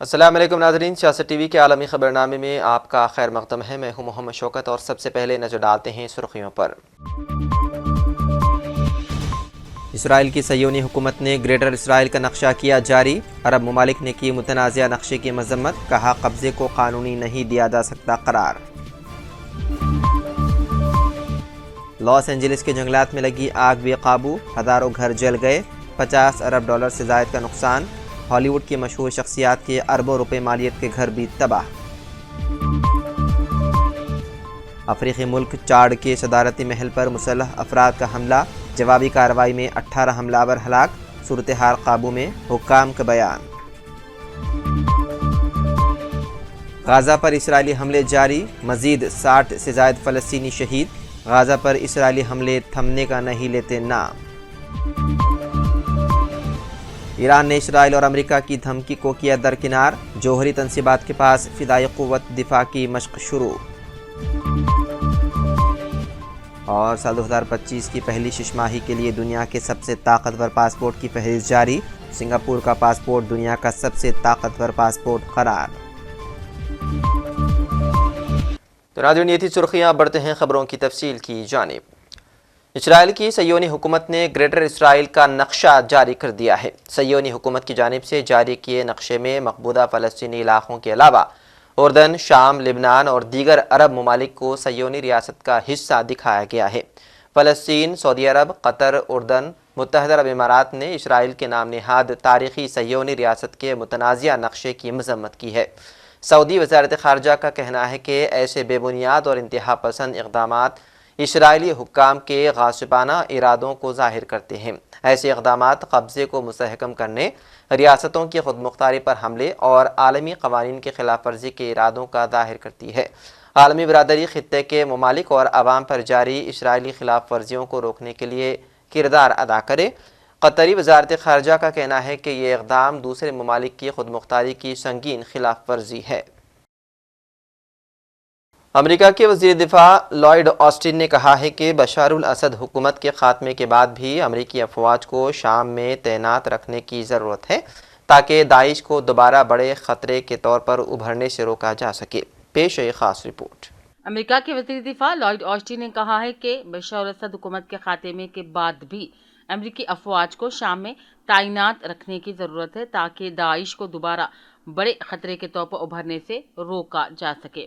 السلام علیکم ناظرین، سیاست ٹی وی کے عالمی خبرنامے میں آپ کا خیر مقدم ہے۔ میں ہوں محمد شوکت اور سب سے پہلے نظر ڈالتے ہیں سرخیوں پر۔ اسرائیل کی صہیونی حکومت نے گریٹر اسرائیل کا نقشہ کیا جاری۔ عرب ممالک نے کی متنازعہ نقشے کی مذمت، کہا قبضے کو قانونی نہیں دیا جا سکتا قرار۔ لاس اینجلس کے جنگلات میں لگی آگ بے قابو، ہزاروں گھر جل گئے، $50 ارب سے زائد کا نقصان۔ ہالی ووڈ کی مشہور شخصیات کے اربوں روپے مالیت کے گھر بھی تباہ۔ افریقی ملک چاڈ کے صدارتی محل پر مسلح افراد کا حملہ، جوابی کارروائی میں 18 حملہ آور ہلاک، صورتحال قابو میں، حکام کا بیان۔ غزہ پر اسرائیلی حملے جاری، مزید 60 سے زائد فلسطینی شہید۔ غزہ پر اسرائیلی حملے تھمنے کا نہیں لیتے نام۔ ایران نے اسرائیل اور امریکہ کی دھمکی کو کیا درکنار، جوہری تنصیبات کے پاس فضائی قوت دفاع کی مشق شروع۔ اور سال 2025 کی پہلی شش ماہی کے لیے دنیا کے سب سے طاقتور پاسپورٹ کی فہرست جاری، سنگاپور کا پاسپورٹ دنیا کا سب سے طاقتور پاسپورٹ قرار۔ تو ناظرین، یہ تھی سرخیاں، بڑھتے ہیں خبروں کی تفصیل کی جانب۔ اسرائیل کی صہیونی حکومت نے گریٹر اسرائیل کا نقشہ جاری کر دیا ہے۔ صہیونی حکومت کی جانب سے جاری کیے نقشے میں مقبوضہ فلسطینی علاقوں کے علاوہ اردن، شام، لبنان اور دیگر عرب ممالک کو صہیونی ریاست کا حصہ دکھایا گیا ہے۔ فلسطین، سعودی عرب، قطر، اردن، متحدہ عرب امارات نے اسرائیل کے نام نہاد تاریخی صہیونی ریاست کے متنازعہ نقشے کی مذمت کی ہے۔ سعودی وزارت خارجہ کا کہنا ہے کہ ایسے بے بنیاد اور انتہا پسند اقدامات اسرائیلی حکام کے غاصبانہ ارادوں کو ظاہر کرتے ہیں۔ ایسے اقدامات قبضے کو مستحکم کرنے، ریاستوں کی خود مختاری پر حملے اور عالمی قوانین کی خلاف ورزی کے ارادوں کا ظاہر کرتی ہے۔ عالمی برادری خطے کے ممالک اور عوام پر جاری اسرائیلی خلاف ورزیوں کو روکنے کے لیے کردار ادا کرے۔ قطری وزارت خارجہ کا کہنا ہے کہ یہ اقدام دوسرے ممالک کی خود مختاری کی سنگین خلاف ورزی ہے۔ امریکہ کے وزیر دفاع لائیڈ آسٹن نے کہا ہے کہ بشار الاسد حکومت کے خاتمے کے بعد بھی امریکی افواج کو شام میں تعینات رکھنے کی ضرورت ہے تاکہ داعش کو دوبارہ بڑے خطرے کے طور پر ابھرنے سے روکا جا سکے۔ پیش ہے خاص رپورٹ۔ امریکہ کے وزیر دفاع لائیڈ آسٹن نے کہا ہے کہ بشار الاسد حکومت کے خاتمے کے بعد بھی امریکی افواج کو شام میں تعینات رکھنے کی ضرورت ہے تاکہ داعش کو دوبارہ بڑے خطرے کے طور پر ابھرنے سے روکا جا سکے۔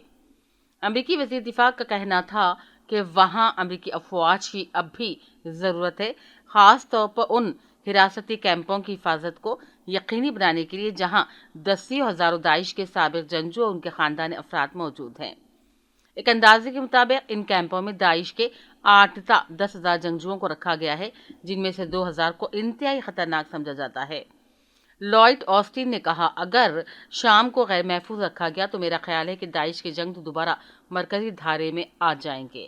امریکی وزیر دفاع کا کہنا تھا کہ وہاں امریکی افواج کی اب بھی ضرورت ہے، خاص طور پر ان حراستی کیمپوں کی حفاظت کو یقینی بنانے کے لیے جہاں دسیوں ہزاروں داعش کے سابق جنگجو اور ان کے خاندانی افراد موجود ہیں۔ ایک اندازے کے مطابق ان کیمپوں میں داعش کے 8 تا 10,000 جنگجوؤں کو رکھا گیا ہے، جن میں سے 2,000 کو انتہائی خطرناک سمجھا جاتا ہے۔ لائیڈ آسٹن نے کہا، اگر شام کو غیر محفوظ رکھا گیا تو میرا خیال ہے کہ داعش کے جنگ دوبارہ مرکزی دھارے میں آ جائیں گے۔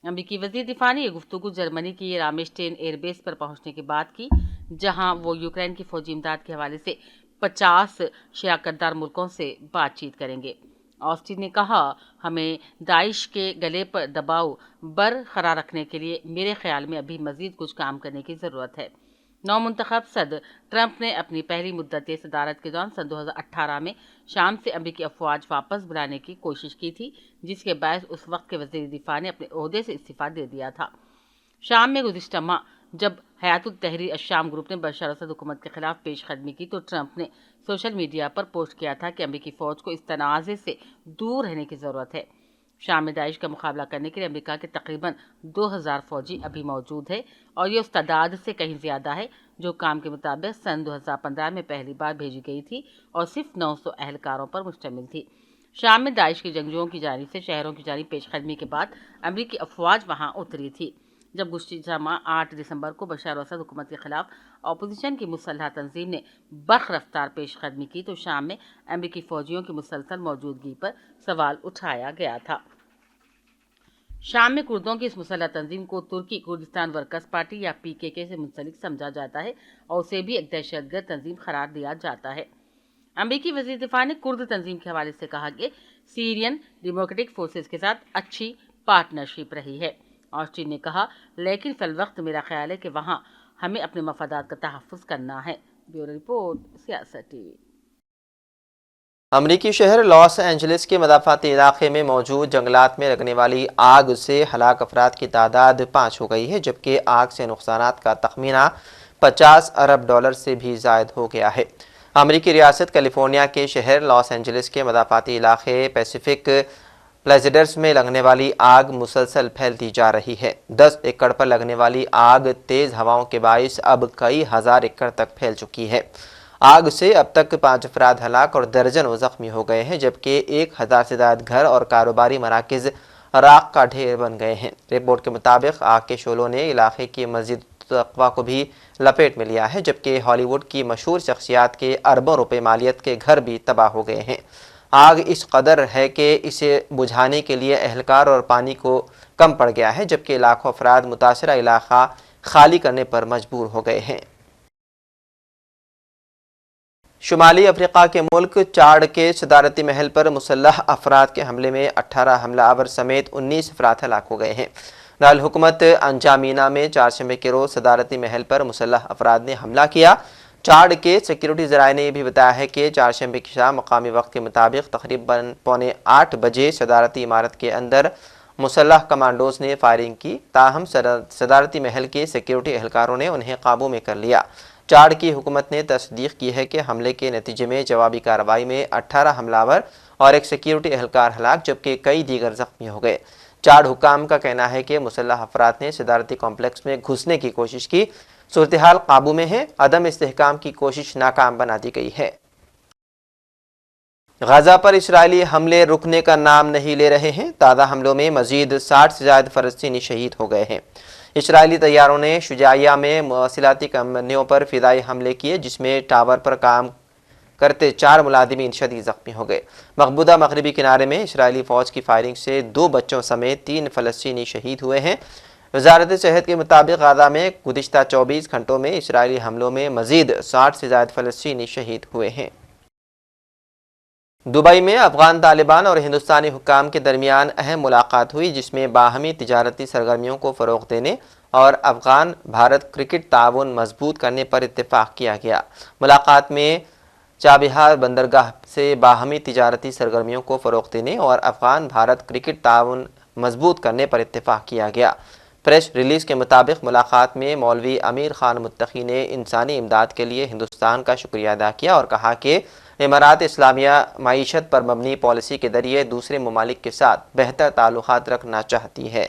امریکی وزیر دفاع نے یہ گفتگو جرمنی کی رامسٹین ایئر بیس پر پہنچنے کے بعد کی، جہاں وہ یوکرین کی فوجی امداد کے حوالے سے 50 شراکت دار ملکوں سے بات چیت کریں گے۔ آسٹن نے کہا، ہمیں داعش کے گلے پر دباؤ برقرار رکھنے کے لیے میرے خیال میں ابھی مزید کچھ کام کرنے کی ضرورت ہے۔ نو منتخب صدر ٹرمپ نے اپنی پہلی مدت صدارت کے دوران سن 2018 میں شام سے امریکی افواج واپس بلانے کی کوشش کی تھی، جس کے باعث اس وقت کے وزیر دفاع نے اپنے عہدے سے استعفیٰ دے دیا تھا۔ شام میں گزشتہ ماہ جب حیات التحریر الشام گروپ نے بشار الاسد حکومت کے خلاف پیش قدمی کی تو ٹرمپ نے سوشل میڈیا پر پوسٹ کیا تھا کہ امریکی فوج کو اس تنازع سے دور رہنے کی ضرورت ہے۔ شام میں داعش کا مقابلہ کرنے کے لیے امریکہ کے تقریباً 2,000 فوجی ابھی موجود ہے اور یہ اس تعداد سے کہیں زیادہ ہے جو کام کے مطابق سن 2015 میں پہلی بار بھیجی گئی تھی اور صرف 900 اہلکاروں پر مشتمل تھی۔ شام میں داعش کے جنگجوؤں کی جانب سے شہروں کی جانب پیش قدمی کے بعد امریکی افواج وہاں اتری تھی۔ جب گزشتہ ماہ 8 دسمبر کو بشار الاسد حکومت کے خلاف اپوزیشن کی مسلح تنظیم نے برق رفتار پیش قدمی کی تو شام میں امریکی فوجیوں کی مسلسل موجودگی پر سوال اٹھایا گیا تھا۔ شام میں کردوں کی اس مسلح تنظیم کو ترکی کردستان ورکرز پارٹی یا PKK سے منسلک سمجھا جاتا ہے اور اسے بھی ایک دہشت گرد تنظیم قرار دیا جاتا ہے۔ امریکی وزیر دفاع نے کرد تنظیم کے حوالے سے کہا کہ سیرین ڈیموکریٹک فورسز کے ساتھ اچھی پارٹنرشپ رہی ہے۔ آسٹن نے کہا، لیکن فی الوقت میرا خیال ہے کہ وہاں ہمیں اپنے مفادات کا تحفظ کرنا ہے۔ بیورو رپورٹ، سیاست TV۔ امریکی شہر لاس اینجلس کے مضافاتی علاقے میں موجود جنگلات میں لگنے والی آگ سے ہلاک افراد کی تعداد 5 ہو گئی ہے، جبکہ آگ سے نقصانات کا تخمینہ 50 ارب ڈالر سے بھی زائد ہو گیا ہے۔ امریکی ریاست کیلیفورنیا کے شہر لاس اینجلس کے مضافاتی علاقے پیسیفک پلیزڈرز میں لگنے والی آگ مسلسل پھیلتی جا رہی ہے۔ 10 ایکڑ پر لگنے والی آگ تیز ہواؤں کے باعث اب کئی ہزار ایکڑ تک پھیل چکی ہے۔ آگ سے اب تک 5 افراد ہلاک اور درجنوں زخمی ہو گئے ہیں، جبکہ 1000 سے زائد گھر اور کاروباری مراکز راکھ کا ڈھیر بن گئے ہیں۔ رپورٹ کے مطابق آگ کے شعلوں نے علاقے کی مسجد تقویٰ کو بھی لپیٹ میں لیا ہے، جبکہ ہالی ووڈ کی مشہور شخصیات کے اربوں روپے مالیت کے گھر بھی تباہ ہو گئے ہیں۔ آگ اس قدر ہے کہ اسے بجھانے کے لیے اہلکار اور پانی کو کم پڑ گیا ہے، جبکہ لاکھوں افراد متاثرہ علاقہ خالی کرنے پر مجبور ہو گئے ہیں۔ شمالی افریقہ کے ملک چاڈ کے صدارتی محل پر مسلح افراد کے حملے میں 18 حملہ آور سمیت 19 افراد ہلاک ہو گئے ہیں۔ دارالحکومت انجامینا میں چہارشنبے کے روز صدارتی محل پر مسلح افراد نے حملہ کیا۔ چاڈ کے سیکیورٹی ذرائع نے یہ بھی بتایا ہے کہ چہارشنبے کی شام مقامی وقت کے مطابق تقریباً 7:45 بجے صدارتی عمارت کے اندر مسلح کمانڈوز نے فائرنگ کی، تاہم صدارتی محل کے سیکیورٹی اہلکاروں نے انہیں قابو میں کر لیا۔ چاڈ کی حکومت نے تصدیق کی ہے کہ حملے کے نتیجے میں جوابی کارروائی میں 18 حملہ آور اور ایک سیکیورٹی اہلکار ہلاک، جبکہ کئی دیگر زخمی ہو گئے۔ چاڈ حکام کا کہنا ہے کہ مسلح افراد نے صدارتی کمپلیکس میں گھسنے کی کوشش کی۔ صورتحال قابو میں ہے، عدم استحکام کی کوشش ناکام بنا دی گئی ہے۔ غزہ پر اسرائیلی حملے رکنے کا نام نہیں لے رہے ہیں۔ تازہ حملوں میں مزید 60 سے زائد فلسطینی شہید ہو گئے ہیں۔ اسرائیلی طیاروں نے شجاعیہ میں مواصلاتی کمپنیوں پر فضائی حملے کیے، جس میں ٹاور پر کام کرتے 4 ملازمین شدید زخمی ہو گئے۔ مقبوضہ مغربی کنارے میں اسرائیلی فوج کی فائرنگ سے 2 بچوں سمیت 3 فلسطینی شہید ہوئے ہیں۔ وزارت صحت کے مطابق غزہ میں گزشتہ 24 گھنٹوں میں اسرائیلی حملوں میں مزید 60 سے زائد فلسطینی شہید ہوئے ہیں۔ دبئی میں افغان طالبان اور ہندوستانی حکام کے درمیان اہم ملاقات ہوئی، جس میں باہمی تجارتی سرگرمیوں کو فروغ دینے اور افغان بھارت کرکٹ تعاون مضبوط کرنے پر اتفاق کیا گیا۔ ملاقات میں چابہار بندرگاہ سے باہمی تجارتی سرگرمیوں کو فروغ دینے اور افغان بھارت کرکٹ تعاون مضبوط کرنے پر اتفاق کیا گیا۔ پریس ریلیز کے مطابق ملاقات میں مولوی امیر خان متقی نے انسانی امداد کے لیے ہندوستان کا شکریہ ادا کیا اور کہا کہ امارات اسلامیہ معیشت پر مبنی پالیسی کے ذریعے دوسرے ممالک کے ساتھ بہتر تعلقات رکھنا چاہتی ہے۔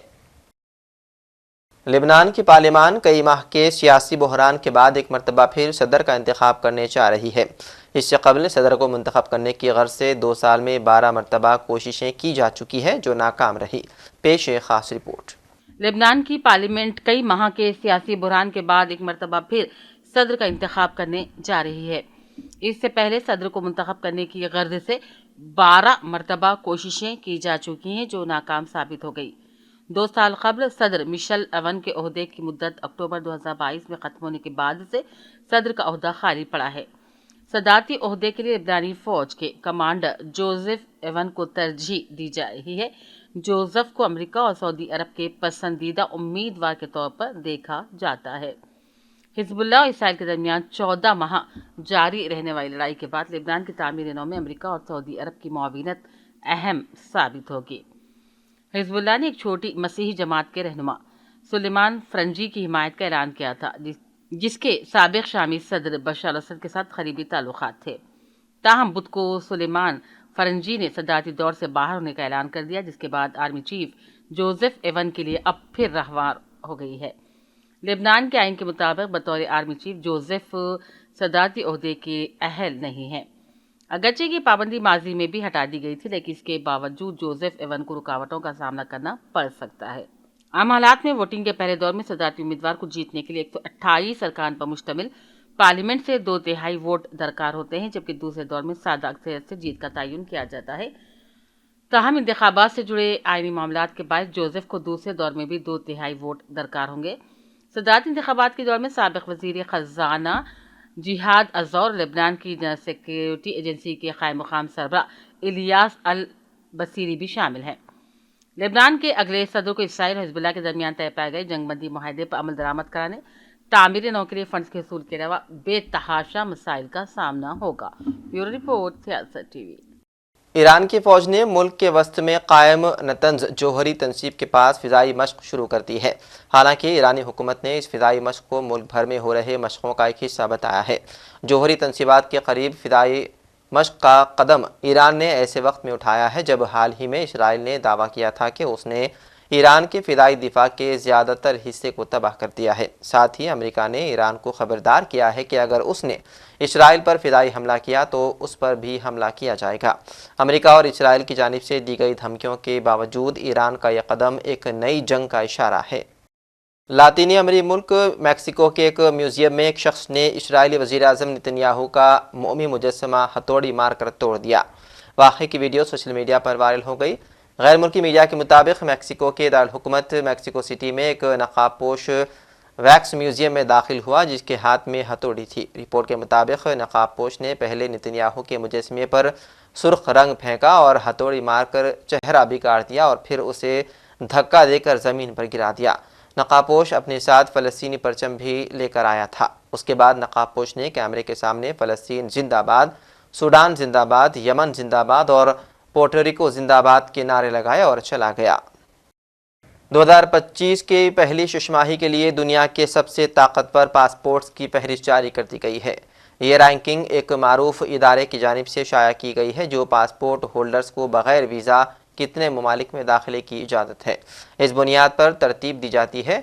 لبنان کی پارلیمان کئی ماہ کے سیاسی بحران کے بعد ایک مرتبہ پھر صدر کا انتخاب کرنے جا رہی ہے۔ اس سے قبل صدر کو منتخب کرنے کی غرض سے 2 سال میں 12 مرتبہ کوششیں کی جا چکی ہے، جو ناکام رہی۔ پیش ہے خاص رپورٹ۔ لبنان کی پارلیمنٹ کئی ماہ کے سیاسی بحران کے بعد ایک مرتبہ پھر صدر کا انتخاب کرنے جا رہی ہے۔ اس سے پہلے صدر کو منتخب کرنے کی غرض سے 12 مرتبہ کوششیں کی جا چکی ہیں، جو ناکام ثابت ہو گئی۔ 2 سال قبل صدر مشل عون کے عہدے کی مدت اکتوبر 2022 میں ختم ہونے کے بعد سے صدر کا عہدہ خالی پڑا ہے۔ صدارتی عہدے کے لیے لبنانی فوج کے کمانڈر جوزف ایون کو ترجیح دی جا رہی ہے۔ جوزف کو امریکہ اور سعودی عرب کے پسندیدہ امیدوار کے طور پر دیکھا جاتا ہے۔ حزب اللہ اور اسرائیل کے درمیان 14 ماہ جاری رہنے والی لڑائی کے بعد لبنان کی تعمیر نو میں امریکہ اور سعودی عرب کی معاونت اہم ثابت ہوگی۔ حزب اللہ نے ایک چھوٹی مسیحی جماعت کے رہنما سلیمان فرنجی کی حمایت کا اعلان کیا تھا، جس کے سابق شامی صدر بشار الاسد کے ساتھ قریبی تعلقات تھے۔ تاہم بدھ کو سلیمان فرنجی نے صدارتی دور سے باہر ہونے کا اعلان کر دیا، جس کے بعد آرمی چیف جوزف ایون کے لیے اب پھر راہوار ہو گئی ہے۔ لبنان کے آئین کے مطابق بطور آرمی چیف جوزف صدارتی عہدے کے اہل نہیں ہیں۔ اگرچہ کی پابندی ماضی میں بھی ہٹا دی گئی تھی، لیکن اس کے باوجود جوزف ایون کو رکاوٹوں کا سامنا کرنا پڑ سکتا ہے۔ عام حالات میں ووٹنگ کے پہلے دور میں صدارتی امیدوار کو جیتنے کے لیے 128 ارکان پر مشتمل پارلیمنٹ سے 2/3 ووٹ درکار ہوتے ہیں، جبکہ دوسرے دور میں سادہ اکثریت سے جیت کا تعین کیا جاتا ہے۔ تاہم انتخابات سے جڑے آئینی معاملات کے باعث جوزف کو دوسرے دور میں بھی 2/3 ووٹ درکار ہوں گے۔ صدارتی انتخابات کے دور میں سابق وزیر خزانہ جہاد ازور، لبنان کی سیکیورٹی ایجنسی کے قائم مقام سربراہ الیاس البصیری بھی شامل ہیں۔ لبنان کے اگلے صدر کو اسرائیل اور حزب اللہ کے درمیان طے پائے گئے جنگ بندی معاہدے پر عمل درآمد کرانے، تعمیر نو کے لیے فنڈز کے حصول کے علاوہ بے تحاشا مسائل کا سامنا ہوگا۔ بیورو رپورٹ، سیاست ٹی وی۔ ایران کی فوج نے ملک کے وسط میں قائم نتنز جوہری تنصیب کے پاس فضائی مشق شروع کر دی ہے۔ حالانکہ ایرانی حکومت نے اس فضائی مشق کو ملک بھر میں ہو رہے مشقوں کا ایک حصہ بتایا ہے۔ جوہری تنصیبات کے قریب فضائی مشق کا قدم ایران نے ایسے وقت میں اٹھایا ہے جب حال ہی میں اسرائیل نے دعویٰ کیا تھا کہ اس نے ایران کے فضائی دفاع کے زیادہ تر حصے کو تباہ کر دیا ہے۔ ساتھ ہی امریکہ نے ایران کو خبردار کیا ہے کہ اگر اس نے اسرائیل پر فضائی حملہ کیا تو اس پر بھی حملہ کیا جائے گا۔ امریکہ اور اسرائیل کی جانب سے دی گئی دھمکیوں کے باوجود ایران کا یہ قدم ایک نئی جنگ کا اشارہ ہے۔ لاطینی امریکی ملک میکسیکو کے ایک میوزیم میں ایک شخص نے اسرائیلی وزیر اعظم نتنیاہو کا مومی مجسمہ ہتھوڑی مار کر توڑ دیا۔ واقعے کی ویڈیو سوشل میڈیا پر وائرل ہو گئی۔ غیر ملکی میڈیا کے مطابق میکسیکو کے دارالحکومت میکسیکو سٹی میں ایک نقاب پوش ویکس میوزیم میں داخل ہوا جس کے ہاتھ میں ہتھوڑی تھی۔ رپورٹ کے مطابق نقاب پوش نے پہلے نتنیاہو کے مجسمے پر سرخ رنگ پھینکا اور ہتھوڑی مار کر چہرہ بھی کاٹ دیا اور پھر اسے دھکا دے کر زمین پر گرا دیا۔ نقاب پوش اپنے ساتھ فلسطینی پرچم بھی لے کر آیا تھا۔ اس کے بعد نقاب پوش نے کیمرے کے سامنے فلسطین زندہ باد، سوڈان زندہ باد، یمن زندہ باد اور پورٹوریکو زندہ باد کے نعرے لگائے اور چلا گیا۔ 2025 کی پہلی شش ماہی کے لیے دنیا کے سب سے طاقتور پاسپورٹس کی فہرست جاری کر دی گئی ہے۔ یہ رینکنگ ایک معروف ادارے کی جانب سے شائع کی گئی ہے جو پاسپورٹ ہولڈرز کو بغیر ویزا کتنے ممالک میں داخلے کی اجازت ہے، اس بنیاد پر ترتیب دی جاتی ہے۔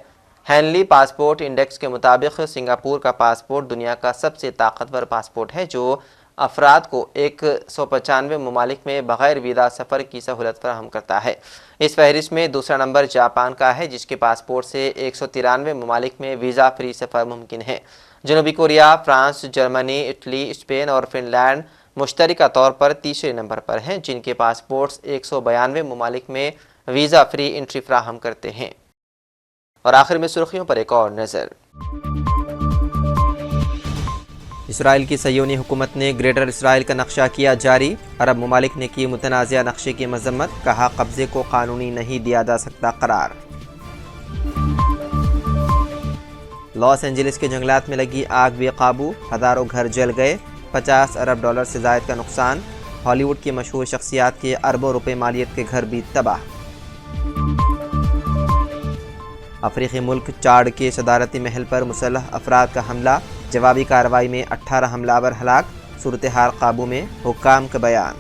ہینلی پاسپورٹ انڈیکس کے مطابق سنگاپور کا پاسپورٹ دنیا کا سب سے طاقتور پاسپورٹ ہے جو افراد کو 195 ممالک میں بغیر ویزا سفر کی سہولت فراہم کرتا ہے۔ اس فہرست میں دوسرا نمبر جاپان کا ہے جس کے پاسپورٹ سے 193 ممالک میں ویزا فری سفر ممکن ہے۔ جنوبی Korea, France, Germany, Italy, Spain اور فن لینڈ مشترکہ طور پر تیسرے نمبر پر ہیں جن کے پاسپورٹس 192 ممالک میں ویزا فری انٹری فراہم کرتے ہیں۔ اور آخر میں سرخیوں پر ایک اور نظر۔ اسرائیل کی صہیونی حکومت نے گریٹر اسرائیل کا نقشہ کیا جاری، عرب ممالک نے کی متنازعہ نقشے کی مذمت، کہا قبضے کو قانونی نہیں دیا جا سکتا قرار۔ لاس اینجلس کے جنگلات میں لگی آگ بے قابو، ہزاروں گھر جل گئے، 50 ارب ڈالر سے زائد کا نقصان، ہالی ووڈ کی مشہور شخصیات کے اربوں روپے مالیت کے گھر بھی تباہ۔ افریقی ملک چاڈ کے صدارتی محل پر مسلح افراد کا حملہ، جوابی کارروائی میں 18 حملہ آور ہلاک، صورتحال قابو میں، حکام کا بیان۔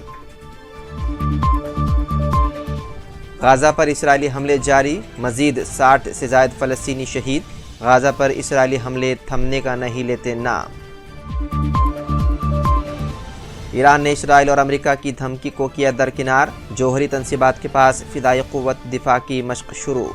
غازہ پر اسرائیلی حملے جاری، مزید 60 سے زائد فلسطینی شہید، غازہ پر اسرائیلی حملے تھمنے کا نہیں لیتے نام۔ ایران نے اسرائیل اور امریکہ کی دھمکی کو کیا درکنار، جوہری تنصیبات کے پاس فضائی قوت دفاع کی مشق شروع۔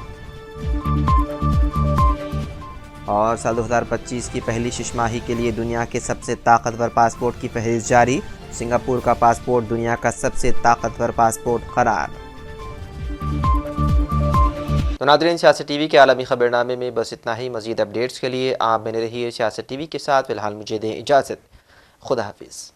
اور سال 2025 کی پہلی شش ماہی کے لیے دنیا کے سب سے طاقتور پاسپورٹ کی فہرست جاری، سنگاپور کا پاسپورٹ دنیا کا سب سے طاقتور پاسپورٹ قرار۔ تو ناظرین، سیاست ٹی وی کے عالمی خبرنامے میں بس اتنا ہی۔ مزید اپڈیٹس کے لیے آپ بنے رہیے سیاست ٹی وی کے ساتھ۔ فی الحال مجھے دیں اجازت، خدا حافظ۔